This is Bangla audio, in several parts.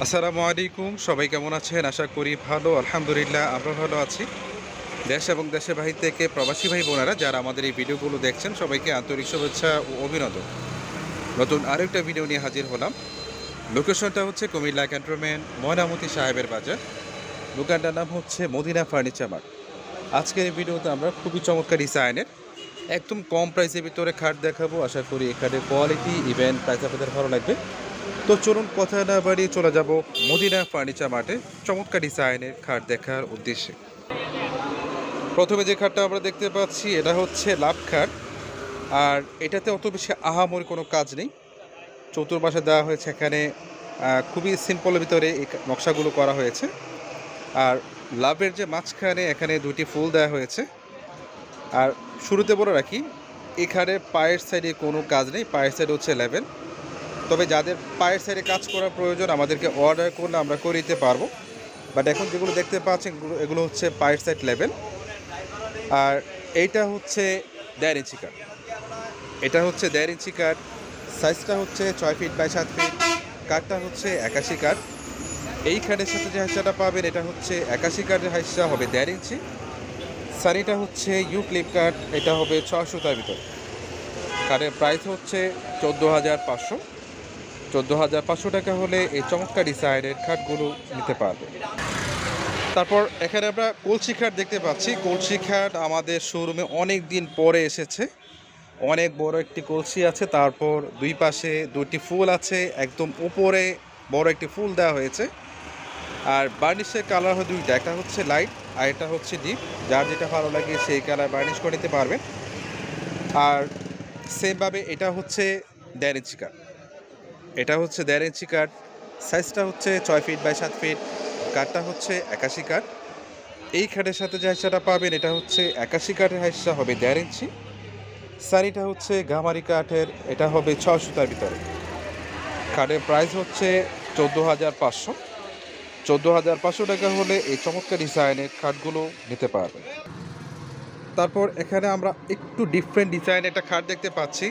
আসসালামু আলাইকুম। সবাই কেমন আছেন? আশা করি ভালো। আলহামদুলিল্লাহ আমরা ভালো আছি। দেশ এবং দেশের বাহির থেকে প্রবাসী ভাই বোনেরা যারা আমাদের এই ভিডিওগুলো দেখছেন সবাইকে আন্তরিক শুভেচ্ছা ও অভিনন্দন। নতুন আরেকটা ভিডিও নিয়ে হাজির হলাম। লোকেশনটা হচ্ছে কুমিল্লা ক্যান্টনমেন্ট ময়নামতি সাহেবের বাজার। দোকানটার নাম হচ্ছে মদিনা ফার্নিচার মার্ট। আজকের এই ভিডিওতে আমরা খুবই চমৎকার ডিজাইনের একদম কম প্রাইসের ভিতরে খাট দেখাবো। আশা করি এই খাটের কোয়ালিটি ইভেন্ট প্রাইস আপনাদের ভালো লাগবে। তো চলুন কথা না বাড়িয়ে চলে যাব মদিনা ফার্নিচার মার্টে চমৎকার ডিজাইনের খাট দেখার উদ্দেশ্যে। প্রথমে যে খাটটা আমরা দেখতে পাচ্ছি এটা হচ্ছে লাভ খাট। আর এটাতে অত বেশি আহামরি কোনো কাজ নেই। চতুর্পাশে দেওয়া হয়েছে এখানে খুবই সিম্পলের ভিতরে এই নকশাগুলো করা হয়েছে। আর লাভের যে মাঝখানে এখানে দুটি ফুল দেওয়া হয়েছে। আর শুরুতে বলে রাখি এখানে পায়ের সাইডে কোনো কাজ নেই, পায়ের সাইড হচ্ছে লেভেল। তবে যাদের পায়ের সাইডে কাজ করার প্রয়োজন আমাদেরকে অর্ডার করলে আমরা করে দিতে পারবো। বাট এখন যেগুলো দেখতে পাচ্ছেন এগুলো হচ্ছে পায়ের সাইড লেভেল। আর এইটা হচ্ছে 1.5 ইঞ্চি কাঠ। এটা হচ্ছে 1.5 ইঞ্চি কাঠ। সাইজটা হচ্ছে 6 ফিট বাই 7 ফিট। কাঠটা হচ্ছে 81 কাঠ। এই কাঠের সাথে যে হাইসাটা পাবেন এটা হচ্ছে 81 কাঠের হাইসা হবে 1.5 ইঞ্চি। সারিটা হচ্ছে ইউ ক্লিপ কাঠ, এটা হবে 600 তার ভিতর। কাঠের প্রাইস হচ্ছে 14,500। 14,500 টাকা হলে এই চমৎকার ডিজাইনের খাটগুলো নিতে পারবে। তারপর এখানে আমরা কলসি খাট দেখতে পাচ্ছি। কলসি খাট আমাদের শোরুমে অনেক দিন পরে এসেছে। অনেক বড় একটি কলসি আছে, তারপর দুই পাশে দুটি ফুল আছে, একদম উপরে বড় একটি ফুল দেওয়া হয়েছে। আর বার্নিশের কালার হয় দুইটা, একটা হচ্ছে লাইট আর এটা হচ্ছে ডিপ। যার যেটা ভালো লাগে সেই কালার বার্নিশ করে নিতে পারবেন। আর সেমভাবে এটা হচ্ছে 1.5 ইঞ্চি কাঠ। এটা হচ্ছে 1.5 ইঞ্চি কাঠ। সাইজটা হচ্ছে 6 ফিট বাই 7 ফিট। কাঠটা হচ্ছে 81 কাঠ। এই খাটের সাথে যে হাইসাটা পাবেন এটা হচ্ছে 81 কাঠের হাইসা হবে 1.5 ইঞ্চি। সারিটা হচ্ছে গামারি কাঠের, এটা হবে 600 তার ভিতরে। খাটের প্রাইস হচ্ছে 14,500। 14,500 টাকা হলে এই চমৎকার ডিজাইনের খাটগুলো নিতে পারবেন। তারপর এখানে আমরা একটু ডিফারেন্ট ডিজাইনের একটা খাট দেখতে পাচ্ছি।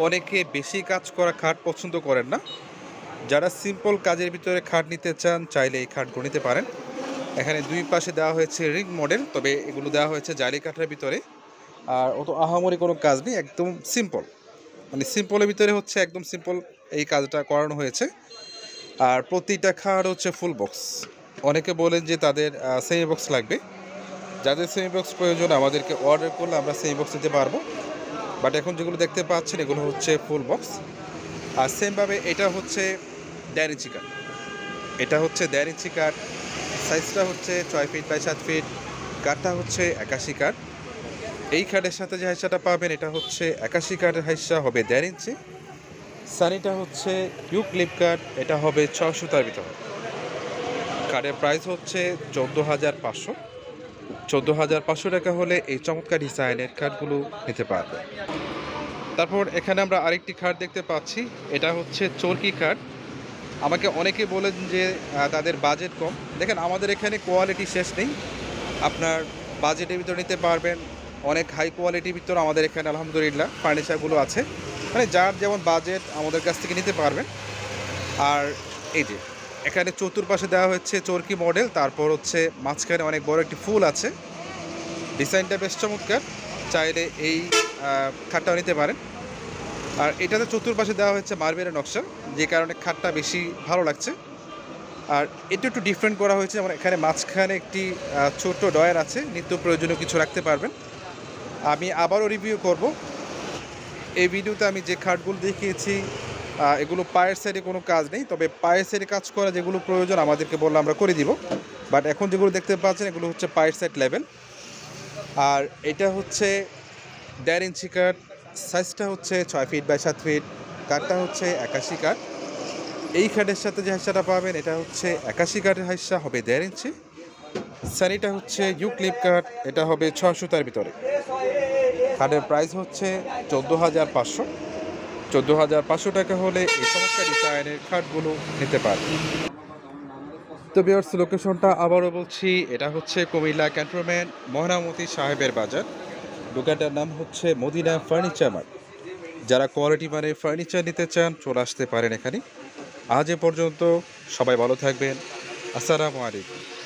অনেকে বেশি কাজ করা খাট পছন্দ করেন না, যারা সিম্পল কাজের ভিতরে খাট নিতে চান চাইলে এই খাটগুলো নিতে পারেন। এখানে দুই পাশে দেওয়া হয়েছে রিং মডেল, তবে এগুলো দেওয়া হয়েছে জালি কাঠের ভিতরে। আর অত আহামরি কোনো কাজ নেই, একদম সিম্পল, মানে সিম্পলের ভিতরে হচ্ছে একদম সিম্পল এই কাজটা করানো হয়েছে। আর প্রতিটা খাট হচ্ছে ফুল বক্স। অনেকে বলেন যে তাদের সেমি বক্স লাগবে। যাদের সেমি বক্স প্রয়োজন আমাদেরকে অর্ডার করলে আমরা সেমি বক্স দিতে পারবো। বাট এখন যেগুলো দেখতে পাচ্ছেন এগুলো হচ্ছে ফুল বক্স। আর সেমভাবে এটা হচ্ছে 1.5 ইঞ্চি কাঠ। এটা হচ্ছে 1.5 ইঞ্চি কাঠ। সাইজটা হচ্ছে 6 ফিট বাই 7 ফিট। কাঠটা হচ্ছে 81 কাঠ। এই কাঠের সাথে যে হাইসাটা পাবেন এটা হচ্ছে 81 কাঠের হাইসা হবে 1.5 ইঞ্চি। সানিটা হচ্ছে ইউ ক্লিপ কাঠ, এটা হবে 600 তার ভিতরে। কাঠের প্রাইস হচ্ছে 14,500। 14,500 টাকা হলে এই চমৎকার ডিজাইনের কাঠগুলো নিতে পারবে। তারপর এখানে আমরা আরেকটি খাট দেখতে পাচ্ছি, এটা হচ্ছে চরকি খাট। আমাকে অনেকে বলেন যে তাদের বাজেট কম। দেখেন আমাদের এখানে কোয়ালিটি শেষ নেই। আপনার বাজেটের ভিতরে নিতে পারবেন, অনেক হাই কোয়ালিটির ভিতরে আমাদের এখানে আলহামদুলিল্লাহ ফার্নিচারগুলো আছে। মানে যার যেমন বাজেট আমাদের কাছ থেকে নিতে পারবেন। আর এই যে এখানে চতুর্পাশে দেওয়া হচ্ছে চরকি মডেল, তারপর হচ্ছে মাঝখানে অনেক বড় একটি ফুল আছে। ডিজাইনটা বেশ চমৎকার, চাইলে এই খাটটাও নিতে পারেন। আর এটাতে চতুর্পাশে দেওয়া হচ্ছে মার্বেলের নকশা, যে কারণে খাটটা বেশি ভালো লাগছে। আর এটা একটু ডিফারেন্ট করা হয়েছে, যেমন এখানে মাঝখানে একটি ছোট ডয়ার আছে, নিত্য প্রয়োজনীয় কিছু রাখতে পারবেন। আমি আবারও রিভিউ করব। এই ভিডিওতে আমি যে খাটগুলো দেখিয়েছি এগুলো পায়ের সাইডে কোনো কাজ নেই, তবে পায়ের সাইডে কাজ করা যেগুলো প্রয়োজন আমাদেরকে বললে আমরা করে দিব। বাট এখন যেগুলো দেখতে পাচ্ছেন এগুলো হচ্ছে পায়ের সাইড লেভেল। আর এটা হচ্ছে 1.5 ইঞ্চি কাঠ। সাইজটা হচ্ছে 6 ফিট বাই 7 ফিট। কাঠটা হচ্ছে 81 কাঠ। এই কাঠের সাথে যে হাইসাটা পাবেন এটা হচ্ছে 81 কাঠের হাইসা হবে 1.5 ইঞ্চি। সানিটা হচ্ছে ইউ ক্লিপ কাঠ, এটা হবে 600 তার ভিতরে। কাঠের প্রাইস হচ্ছে 14,500। 14,500 টাকা হলে এই চমৎকার ডিজাইনের খাটগুলো নিতে পারবেন। তো ভিউয়ার্স, লোকেশনটা আবারও বলছি, এটা হচ্ছে কুমিল্লা ক্যান্টনমেন্ট ময়নামতি সাহেবের বাজার। দোকানটার নাম হচ্ছে মদিনা ফার্নিচার মার্ট। যারা কোয়ালিটি মানে ফার্নিচার নিতে চান চলে আসতে পারেন এখানে। আজ এ পর্যন্ত। সবাই ভালো থাকবেন। আসসালামু আলাইকুম।